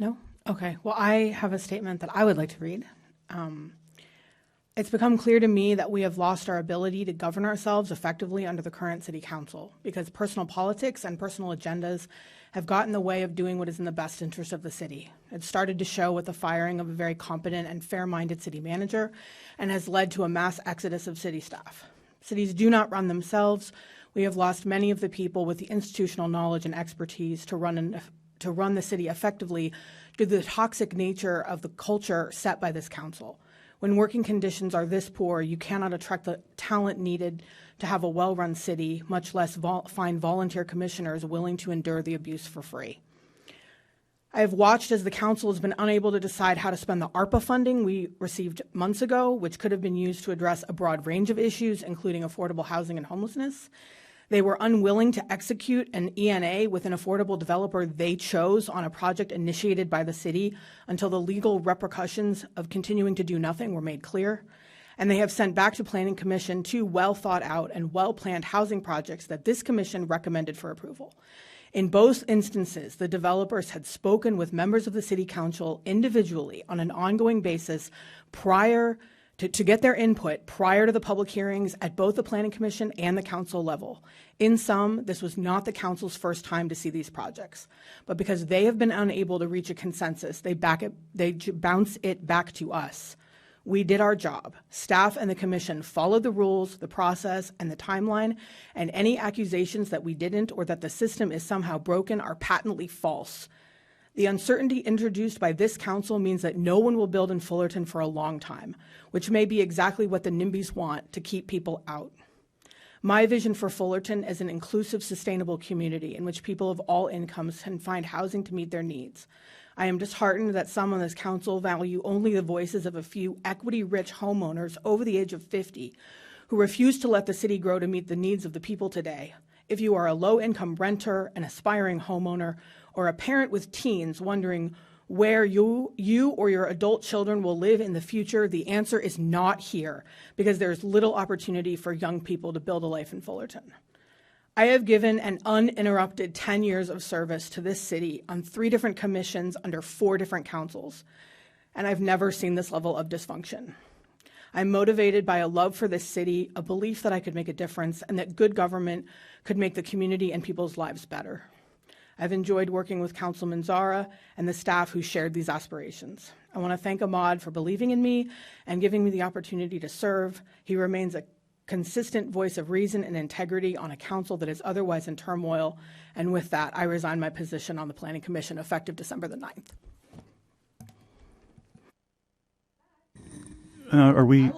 No? Okay. Well, I have a statement that I would like to read. It's become clear to me that we have lost our ability to govern ourselves effectively under the current city council because personal politics and personal agendas have gotten in the way of doing what is in the best interest of the city. It started to show with the firing of a very competent and fair-minded city manager and has led to a mass exodus of city staff. Cities do not run themselves. We have lost many of the people with the institutional knowledge and expertise to run the city effectively due to the toxic nature of the culture set by this council. When working conditions are this poor, you cannot attract the talent needed to have a well-run city, much less find volunteer commissioners willing to endure the abuse for free. I have watched as the council has been unable to decide how to spend the ARPA funding we received months ago, which could have been used to address a broad range of issues, including affordable housing and homelessness. They were unwilling to execute an ENA with an affordable developer they chose on a project initiated by the city until the legal repercussions of continuing to do nothing were made clear. And they have sent back to Planning Commission 2 well-thought-out and well-planned housing projects that this commission recommended for approval. In both instances, the developers had spoken with members of the city council individually on an ongoing basis prior to get their input prior to the public hearings at both the Planning Commission and the council level. In sum, this was not the council's first time to see these projects, but because they have been unable to reach a consensus, they bounce it back to us. We did our job. Staff and the commission followed the rules, the process, and the timeline, and any accusations that we didn't or that the system is somehow broken are patently false. The uncertainty introduced by this council means that no one will build in Fullerton for a long time, which may be exactly what the NIMBYs want to keep people out. My vision for Fullerton is an inclusive, sustainable community in which people of all incomes can find housing to meet their needs. I am disheartened that some on this council value only the voices of a few equity-rich homeowners over the age of 50 who refuse to let the city grow to meet the needs of the people today. If you are a low-income renter, an aspiring homeowner, or a parent with teens wondering where you or your adult children will live in the future, the answer is not here, because there's little opportunity for young people to build a life in Fullerton. I have given an uninterrupted 10 years of service to this city on 3 different commissions under 4 different councils, and I've never seen this level of dysfunction. I'm motivated by a love for this city, a belief that I could make a difference, and that good government could make the community and people's lives better. I've enjoyed working with Councilman Zara and the staff who shared these aspirations. I want to thank Ahmad for believing in me and giving me the opportunity to serve. He remains a consistent voice of reason and integrity on a council that is otherwise in turmoil. And with that, I resign my position on the Planning Commission effective December the 9th. Are we